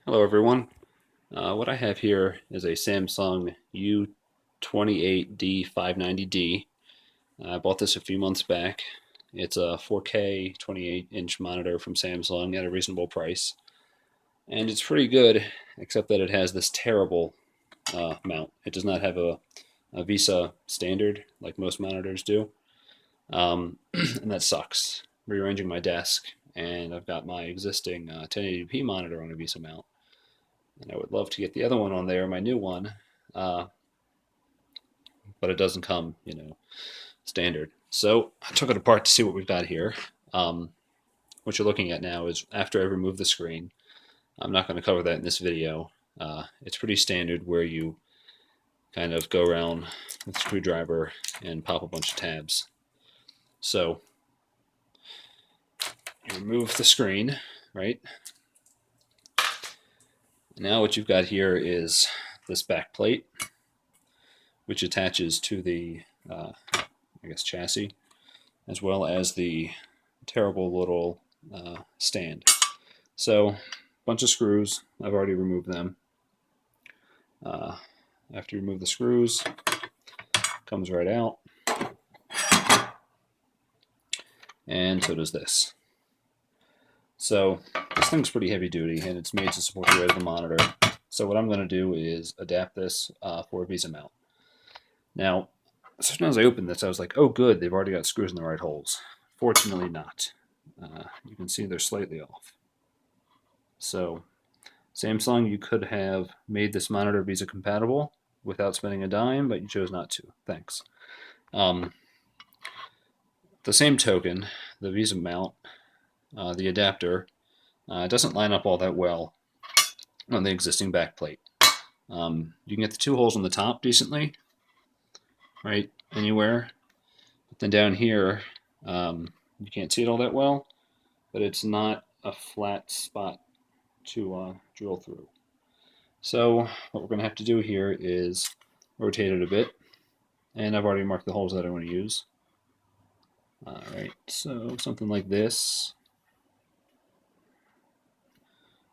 Hello everyone. What I have here is a Samsung u28d590d. I bought this a few months back. It's a 4K 28-inch monitor from Samsung at a reasonable price. And it's pretty good, except that it has this terrible mount. It does not have a VESA standard like most monitors do. And that sucks. Rearranging my desk, and I've got my existing 1080p monitor on a VESA mount. And I would love to get the other one on there, my new one, uh, but it doesn't come, standard. So I took it apart to see what we've got here. Um, what you're looking at now is after I remove the screen. I'm not going to cover that in this video. It's pretty standard where you kind of go around with a screwdriver and pop a bunch of tabs. So you remove the screen, right? Now what you've got here is this back plate, which attaches to the, chassis, as well as the terrible little stand. So, a bunch of screws. I've already removed them. After you remove the screws, comes right out, and so does this. So this thing's pretty heavy duty, and it's made to support the weight of the monitor. So what I'm going to do is adapt this for a VESA mount. Now, as soon as I opened this, I was like, oh good, they've already got screws in the right holes. Fortunately not. You can see they're slightly off. So Samsung, you could have made this monitor VESA compatible without spending a dime, but you chose not to. Thanks. The same token, the VESA mount, the adapter, doesn't line up all that well on the existing backplate. You can get the two holes on the top decently, right, anywhere. But then down here, you can't see it all that well, but it's not a flat spot to drill through. So what we're going to have to do here is rotate it a bit, and I've already marked the holes that I want to use. Alright, so something like this.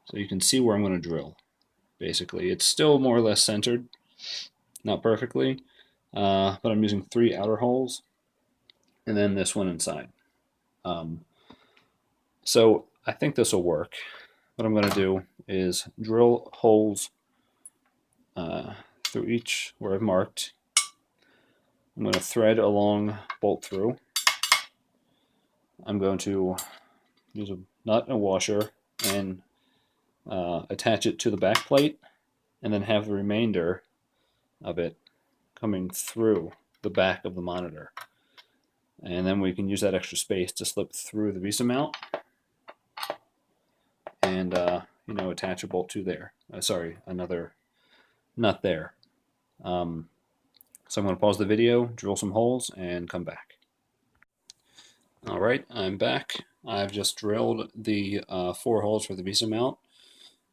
So you can see where I'm going to drill, basically. It's still more or less centered, not perfectly, but I'm using 3 outer holes, and then this one inside. So I think this will work. What I'm going to do is drill holes through each where I've marked. I'm going to thread a long bolt through. I'm going to use a nut and a washer and attach it to the back plate, and then have the remainder of it coming through the back of the monitor. And then we can use that extra space to slip through the VESA mount and attach a bolt to there. Another nut there. So I'm going to pause the video, drill some holes, and come back. All right, I'm back. I've just drilled the 4 holes for the VESA mount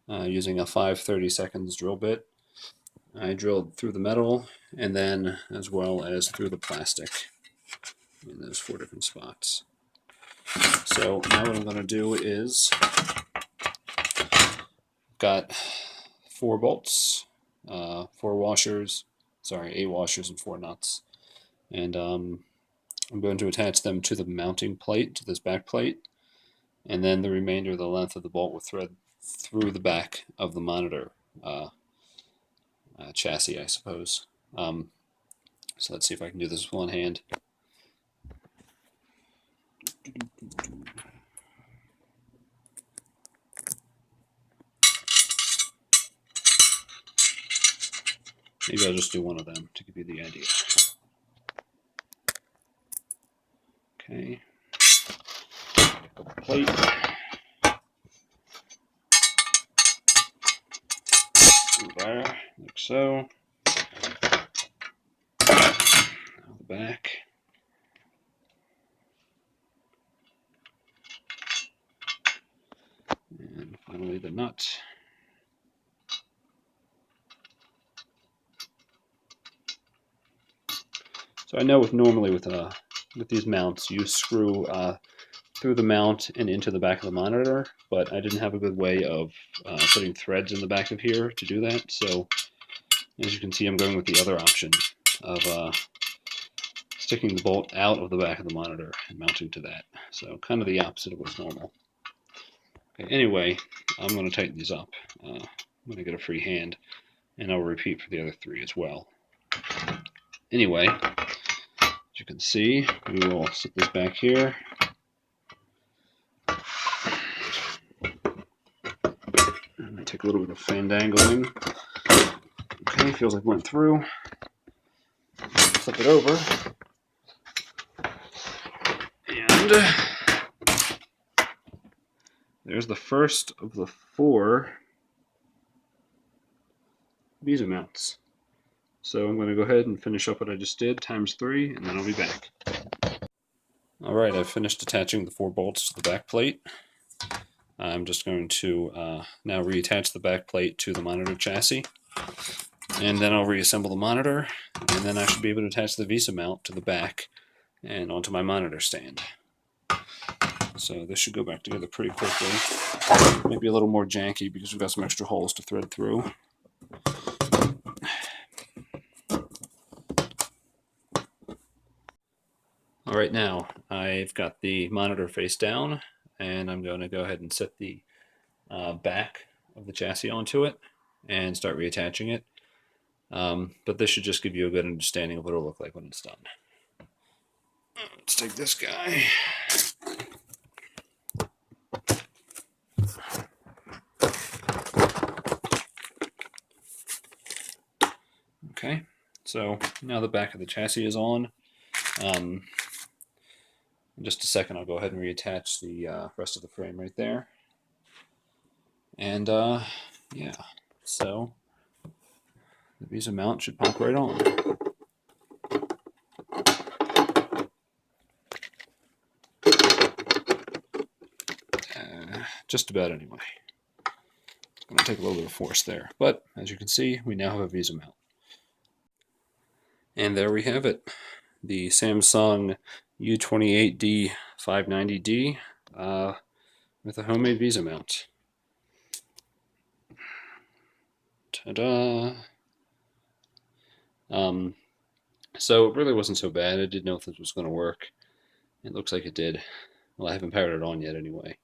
using a 5/32 drill bit. I drilled through the metal and then as well as through the plastic in those 4 different spots. So now what I'm going to do is got 4 bolts, 4 washers, 8 washers and 4 nuts. And I'm going to attach them to the mounting plate, to this back plate, and then the remainder of the length of the bolt will thread through the back of the monitor chassis, I suppose. So let's see if I can do this with one hand. Maybe I'll just do one of them to give you the idea. Okay. Pick up the plate. There, like so. Now the back. And finally the nut. So I know normally with these mounts you screw through the mount and into the back of the monitor, but I didn't have a good way of putting threads in the back of here to do that. So as you can see, I'm going with the other option of sticking the bolt out of the back of the monitor and mounting to that. So kind of the opposite of what's normal. Okay, anyway, I'm going to tighten these up. I'm going to get a free hand, and I'll repeat for the other three as well. Anyway, as you can see, we will sit this back here. I'm going to take a little bit of fandangling. Okay, feels like it went through. Flip it over. And there's the first of the 4 VESA mounts. So I'm going to go ahead and finish up what I just did, times 3, and then I'll be back. Alright, I've finished attaching the 4 bolts to the back plate. I'm just going to now reattach the back plate to the monitor chassis. And then I'll reassemble the monitor, and then I should be able to attach the VESA mount to the back and onto my monitor stand. So this should go back together pretty quickly. Maybe a little more janky because we've got some extra holes to thread through. Alright, now I've got the monitor face down, and I'm going to go ahead and set the back of the chassis onto it and start reattaching it. But this should just give you a good understanding of what it'll look like when it's done. Let's take this guy. Okay, so now the back of the chassis is on. In just a second, I'll go ahead and reattach the rest of the frame right there. And yeah, so the VESA mount should pop right on. Just about anyway. It's going to take a little bit of force there, but as you can see, we now have a VESA mount. And there we have it, the Samsung u28d590d with a homemade VESA mount. Ta-da! So it really wasn't so bad. I didn't know if this was going to work. It looks like it did. Well, I haven't powered it on yet anyway.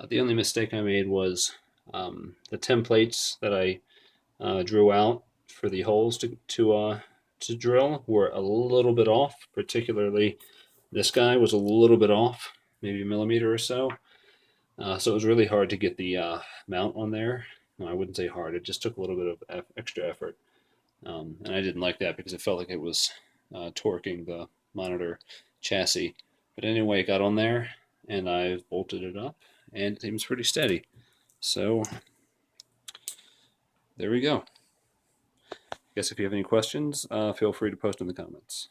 The only mistake I made was the templates that I drew out for the holes to drill were a little bit off. Particularly, this guy was a little bit off, maybe a millimeter or so. So it was really hard to get the mount on there. No, I wouldn't say hard. It just took a little bit of extra effort. And I didn't like that because it felt like it was torquing the monitor chassis. But anyway, it got on there, and I bolted it up, and it seems pretty steady. So there we go. I guess if you have any questions, feel free to post in the comments.